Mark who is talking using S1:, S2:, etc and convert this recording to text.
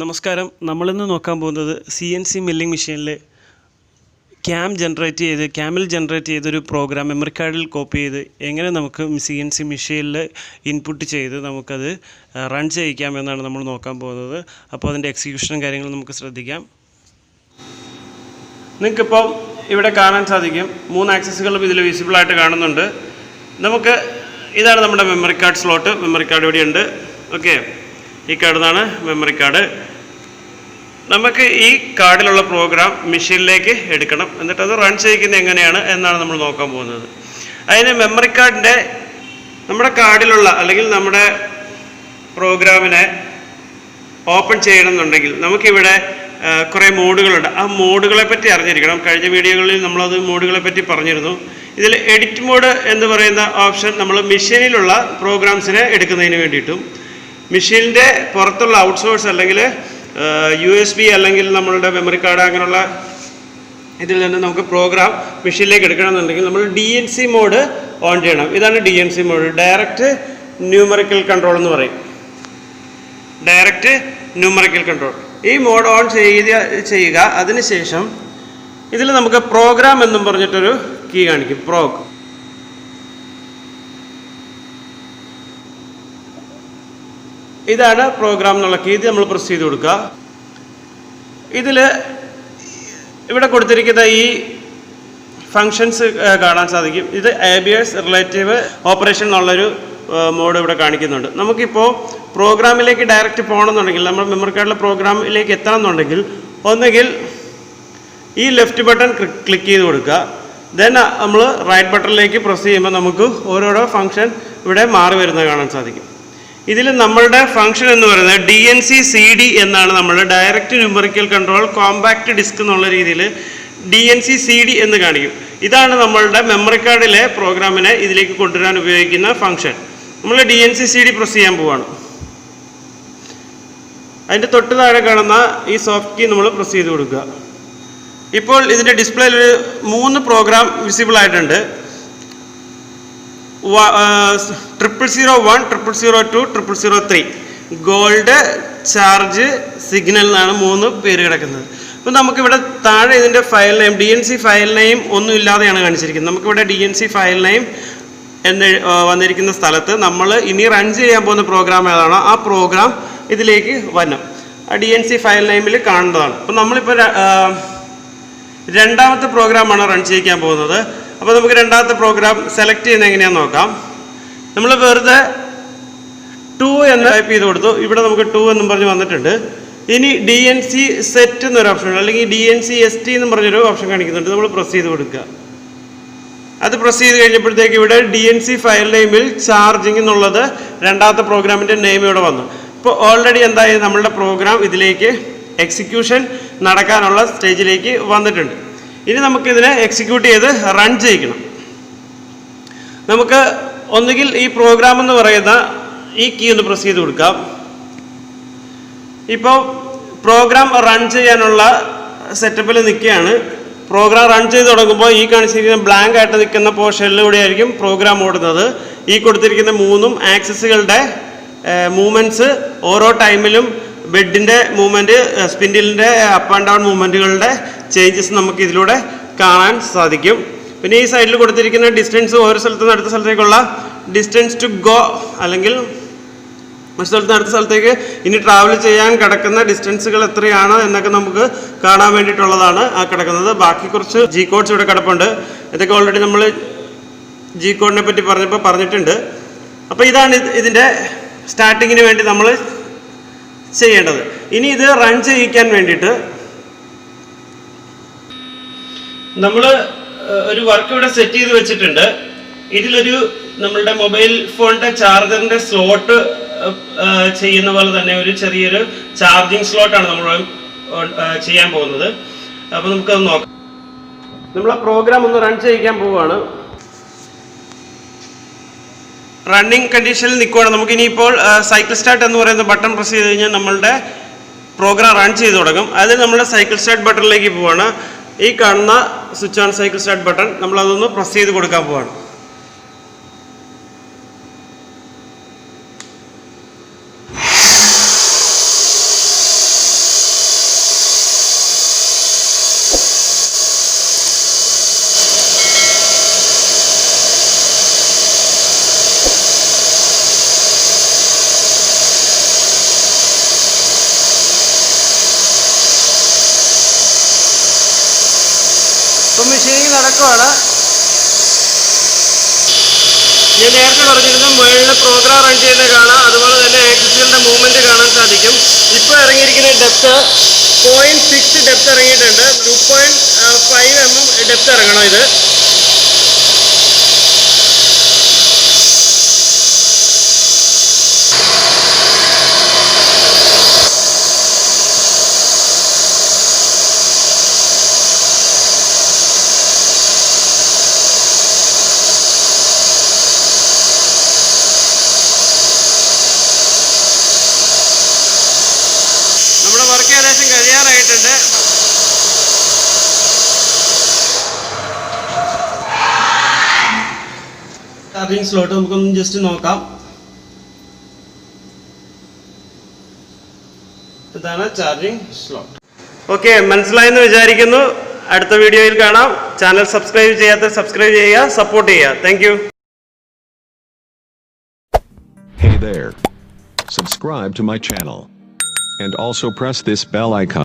S1: നമസ്കാരം. നമ്മളിന്ന് നോക്കാൻ പോകുന്നത് CNC മില്ലിംഗ് മെഷീനിൽ ക്യാമിൽ ജനറേറ്റ് ചെയ്തൊരു പ്രോഗ്രാം മെമ്മറി കാർഡിൽ കോപ്പി ചെയ്ത് എങ്ങനെ നമുക്ക് CNC മെഷീനിൽ ഇൻപുട്ട് ചെയ്ത് നമുക്കത് റൺ ചെയ്യിക്കാമെന്നാണ് നമ്മൾ നോക്കാൻ പോകുന്നത്. അപ്പോൾ അതിൻ്റെ എക്സിക്യൂഷനും കാര്യങ്ങളും നമുക്ക് ശ്രദ്ധിക്കാം. നിങ്ങൾക്കിപ്പോൾ ഇവിടെ കാണാൻ സാധിക്കും 3 ആക്സസുകളും ഇതിൽ വിസിബിളായിട്ട് കാണുന്നുണ്ട്. ഇതാണ് നമ്മുടെ memory card slot. Memory card ഇവിടെയുണ്ട്. ഓക്കെ, ഈ കാർഡിലാണ് മെമ്മറി കാർഡ്. നമുക്ക് ഈ കാർഡിലുള്ള പ്രോഗ്രാം മെഷീനിലേക്ക് എടുക്കണം, എന്നിട്ട് അത് റൺ ചെയ്യിക്കുന്നത് എങ്ങനെയാണ് എന്നാണ് നമ്മൾ നോക്കാൻ പോകുന്നത്. അതിന് മെമ്മറി കാർഡിൻ്റെ നമ്മുടെ കാർഡിലുള്ള അല്ലെങ്കിൽ നമ്മുടെ പ്രോഗ്രാമിനെ ഓപ്പൺ ചെയ്യണമെന്നുണ്ടെങ്കിൽ നമുക്കിവിടെ കുറേ മോഡുകളുണ്ട്. ആ മോഡുകളെ പറ്റി അറിഞ്ഞിരിക്കണം. കഴിഞ്ഞ വീഡിയോകളിൽ നമ്മളത് മോഡുകളെ പറ്റി പറഞ്ഞിരുന്നു. ഇതിൽ എഡിറ്റ് മോഡ് എന്ന് പറയുന്ന ഓപ്ഷൻ നമ്മൾ മെഷീനിലുള്ള പ്രോഗ്രാംസിനെ എടുക്കുന്നതിന് വേണ്ടിയിട്ടും മെഷീനിൻ്റെ പുറത്തുള്ള ഔട്ട്സോഴ്സ് അല്ലെങ്കിൽ USB അല്ലെങ്കിൽ നമ്മളുടെ മെമ്മറി കാർഡ് അങ്ങനെയുള്ള ഇതിൽ നിന്ന് നമുക്ക് പ്രോഗ്രാം മെഷീനിലേക്ക് എടുക്കണമെന്നുണ്ടെങ്കിൽ നമ്മൾ DNC മോഡ് ഓൺ ചെയ്യണം. ഇതാണ് DNC mode, direct numerical control എന്ന് പറയും. Direct numerical control. ഈ മോഡ് ഓൺ ചെയ്യുക. അതിനുശേഷം ഇതിൽ നമുക്ക് പ്രോഗ്രാം എന്നും പറഞ്ഞിട്ടൊരു കീ കാണിക്കും, പ്രോഗ്. ഇതാണ് പ്രോഗ്രാം എന്നുള്ള കീ. ഇത് നമ്മൾ പ്രസ് ചെയ്ത് കൊടുക്കുക. ഇവിടെ കൊടുത്തിരിക്കുന്ന ഈ ഫങ്ഷൻസ് കാണാൻ സാധിക്കും. ഇത് ABS റിലേറ്റീവ് ഓപ്പറേഷൻ എന്നുള്ളൊരു മോഡ് ഇവിടെ കാണിക്കുന്നുണ്ട്. നമുക്കിപ്പോൾ പ്രോഗ്രാമിലേക്ക് ഡയറക്റ്റ് പോകണമെന്നുണ്ടെങ്കിൽ, നമ്മൾ മെമ്മറി കാർഡിലെ പ്രോഗ്രാമിലേക്ക് എത്തണം എന്നുണ്ടെങ്കിൽ ഒന്നുകിൽ ഈ ലെഫ്റ്റ് ബട്ടൺ ക്ലിക്ക് ചെയ്ത് കൊടുക്കുക. ദെൻ നമ്മൾ റൈറ്റ് ബട്ടണിലേക്ക് പ്രസ് ചെയ്യുമ്പോൾ നമുക്ക് ഓരോരോ ഫങ്ഷൻ ഇവിടെ മാറി വരുന്നത് കാണാൻ സാധിക്കും. ഇതിൽ നമ്മളുടെ ഫംഗ്ഷൻ എന്ന് പറയുന്നത് DNC CD എന്നാണ്. നമ്മൾ direct numerical control compact disk എന്നുള്ള രീതിയിൽ DNC CD എന്ന് കാണിക്കും. ഇതാണ് നമ്മളുടെ മെമ്മറി കാർഡിലെ പ്രോഗ്രാമിനെ ഇതിലേക്ക് കൊണ്ടുവരാൻ ഉപയോഗിക്കുന്ന ഫംഗ്ഷൻ. നമ്മൾ DNC CD പ്രസ് ചെയ്യാൻ പോവാണ്. അതിൻ്റെ തൊട്ട് താഴെ കാണുന്ന ഈ സോഫ്റ്റ് കീ നമ്മൾ പ്രസ് ചെയ്ത് കൊടുക്കുക. ഇപ്പോൾ ഇതിൻ്റെ ഡിസ്പ്ലേയിൽ ഒരു 3 പ്രോഗ്രാം വിസിബിൾ ആയിട്ടുണ്ട്. 0001, 0002, 0003 ഗോൾഡ്, ചാർജ്, സിഗ്നൽ എന്നാണ് 3 പേര് കിടക്കുന്നത്. അപ്പോൾ നമുക്കിവിടെ താഴെ ഇതിൻ്റെ file name DNC file name ഒന്നും ഇല്ലാതെയാണ് കാണിച്ചിരിക്കുന്നത്. നമുക്കിവിടെ DNC ഫയൽ നെയിം എന്ന് വന്നിരിക്കുന്ന സ്ഥലത്ത് നമ്മൾ ഇനി റൺ ചെയ്യാൻ പോകുന്ന പ്രോഗ്രാം ഏതാണോ ആ പ്രോഗ്രാം ഇതിലേക്ക് വരണം. ആ DNC ഫയൽ നെയിമിൽ കാണേണ്ടതാണ്. അപ്പോൾ നമ്മളിപ്പോൾ രണ്ടാമത്തെ പ്രോഗ്രാമാണ് റൺ ചെയ്യിക്കാൻ പോകുന്നത്. അപ്പോൾ നമുക്ക് രണ്ടാമത്തെ പ്രോഗ്രാം സെലക്ട് ചെയ്യുന്നത് എങ്ങനെയാണെന്ന് നോക്കാം. നമ്മൾ വെറുതെ 2 എന്ന് ടൈപ്പ് ചെയ്ത് കൊടുത്തു. ഇവിടെ നമുക്ക് 2 എന്നും പറഞ്ഞ് വന്നിട്ടുണ്ട്. ഇനി DNC സെറ്റ് എന്നൊരു ഓപ്ഷൻ അല്ലെങ്കിൽ DNC ST എന്നും പറഞ്ഞൊരു ഓപ്ഷൻ കാണിക്കുന്നുണ്ട്. നമ്മൾ പ്രസ് ചെയ്ത് കൊടുക്കുക. അത് പ്രസ് ചെയ്ത് കഴിഞ്ഞപ്പോഴത്തേക്ക് ഇവിടെ DNC ഫയൽ നെയിമിൽ ചാർജിങ് എന്നുള്ളത് രണ്ടാമത്തെ പ്രോഗ്രാമിൻ്റെ നെയിം ഇവിടെ വന്നു. ഇപ്പോൾ ഓൾറെഡി എന്തായി, നമ്മളുടെ പ്രോഗ്രാം ഇതിലേക്ക് എക്സിക്യൂഷൻ നടക്കാനുള്ള സ്റ്റേജിലേക്ക് വന്നിട്ടുണ്ട്. ഇനി നമുക്കിതിനെ എക്സിക്യൂട്ട് ചെയ്ത് റൺ ചെയ്യിക്കണം. നമുക്ക് ഒന്നുകിൽ ഈ പ്രോഗ്രാം എന്ന് പറയുന്ന ഈ കീ ഒന്ന് പ്രസ് ചെയ്ത് കൊടുക്കാം. ഇപ്പോൾ പ്രോഗ്രാം റൺ ചെയ്യാനുള്ള സെറ്റപ്പിൽ നിൽക്കുകയാണ്. പ്രോഗ്രാം റൺ ചെയ്ത് തുടങ്ങുമ്പോൾ ഈ കാണിച്ചിരിക്കുന്ന ബ്ലാങ്ക് ആയിട്ട് നിൽക്കുന്ന പോർഷനിലൂടെ ആയിരിക്കും പ്രോഗ്രാം ഓടുന്നത്. ഈ കൊടുത്തിരിക്കുന്ന 3 ആക്സസുകളുടെ മൂവ്മെൻറ്റ്സ് ഓരോ ടൈമിലും ബെഡിൻ്റെ മൂവ്മെൻറ്റ്, സ്പിൻഡിലിൻ്റെ അപ്പ് ആൻഡ് ഡൗൺ മൂവ്മെൻറ്റുകളുടെ ചേഞ്ചസ് നമുക്ക് ഇതിലൂടെ കാണാൻ സാധിക്കും. പിന്നെ ഈ സൈഡിൽ കൊടുത്തിരിക്കുന്ന ഡിസ്റ്റൻസ്, ഓരോ സ്ഥലത്തു നിന്ന് അടുത്ത സ്ഥലത്തേക്കുള്ള ഡിസ്റ്റൻസ് ടു ഗോ അല്ലെങ്കിൽ ഒരു സ്ഥലത്ത് നിന്ന് അടുത്ത സ്ഥലത്തേക്ക് ഇനി ട്രാവൽ ചെയ്യാൻ കിടക്കുന്ന ഡിസ്റ്റൻസുകൾ എത്രയാണ് എന്നൊക്കെ നമുക്ക് കാണാൻ വേണ്ടിയിട്ടുള്ളതാണ് ആ കിടക്കുന്നത്. ബാക്കി കുറച്ച് G കോഡ്സ് ഇവിടെ കിടപ്പുണ്ട്. ഇതൊക്കെ ഓൾറെഡി നമ്മൾ G കോഡിനെ പറ്റി പറഞ്ഞിട്ടുണ്ട്. അപ്പോൾ ഇതാണ് ഇതിൻ്റെ സ്റ്റാർട്ടിങ്ങിന് വേണ്ടി നമ്മൾ ചെയ്യേണ്ടത്. ഇനി ഇത് റൺ ചെയ്യിക്കാൻ വേണ്ടിയിട്ട് നമ്മൾ ഒരു വർക്ക് ഇവിടെ സെറ്റ് ചെയ്ത് വെച്ചിട്ടുണ്ട്. ഇതിലൊരു നമ്മളുടെ മൊബൈൽ ഫോണിൻ്റെ ചാർജറിൻ്റെ സ്ലോട്ട് ചെയ്യുന്ന പോലെ തന്നെ ഒരു ചെറിയൊരു ചാർജിങ് സ്ലോട്ടാണ് നമ്മൾ ചെയ്യാൻ പോകുന്നത്. അപ്പോൾ നമുക്കത് നോക്കാം. നമ്മൾ ആ പ്രോഗ്രാം ഒന്ന് റൺ ചെയ്യിക്കാൻ പോവുകയാണ്. റണ്ണിങ് കണ്ടീഷനിൽ നിൽക്കുകയാണ്. നമുക്കിനിയിപ്പോൾ സൈക്കിൾ സ്റ്റാർട്ട് എന്ന് പറയുന്ന ബട്ടൺ പ്രസ് ചെയ്ത് കഴിഞ്ഞാൽ നമ്മളുടെ പ്രോഗ്രാം റൺ ചെയ്ത് തുടങ്ങും. അതിൽ നമ്മുടെ സൈക്കിൾ സ്റ്റാർട്ട് ബട്ടണിലേക്ക് പോവുകയാണ്. ഈ കാണുന്ന switch on cycle start button നമ്മളതൊന്ന് പ്രസ് ചെയ്ത് കൊടുക്കാൻ പോവുകയാണ്. ഇപ്പം മെഷീനിങ് നടക്കുവാണ്. ഞാൻ നേരത്തെ പറഞ്ഞിരുന്നു മുകളിൽ പ്രോഗ്രാം റൺ ചെയ്യുന്നത് കാണാം, അതുപോലെ തന്നെ ആക്സിസുകളുടെ മൂവ്മെൻറ്റ് കാണാൻ സാധിക്കും. ഇപ്പോൾ ഇറങ്ങിയിരിക്കുന്ന ഡെപ്ത് 0.6 ഡെപ്ത് ഇറങ്ങിയിട്ടുണ്ട്. 2.5 mm ഡെപ്ത് ഇറങ്ങണം ഇത്. നമ്മുടെ വർക്ക് ഏകദേശം കഴിയാറായിട്ടുണ്ട്. ചാർജിങ് സ്ലോട്ട് നമുക്കൊന്ന് ജസ്റ്റ് നോക്കാം. ഇതാണ് ചാർജിങ് സ്ലോട്ട്. ഓക്കെ, മനസ്സിലായെന്ന് വിചാരിക്കുന്നു. അടുത്ത വീഡിയോയിൽ കാണാം. ചാനൽ സബ്സ്ക്രൈബ് ചെയ്യാത്ത സബ്സ്ക്രൈബ് ചെയ്യുക, സപ്പോർട്ട് ചെയ്യുക. Thank you.
S2: Hey there. Subscribe to my channel. And also press this bell icon.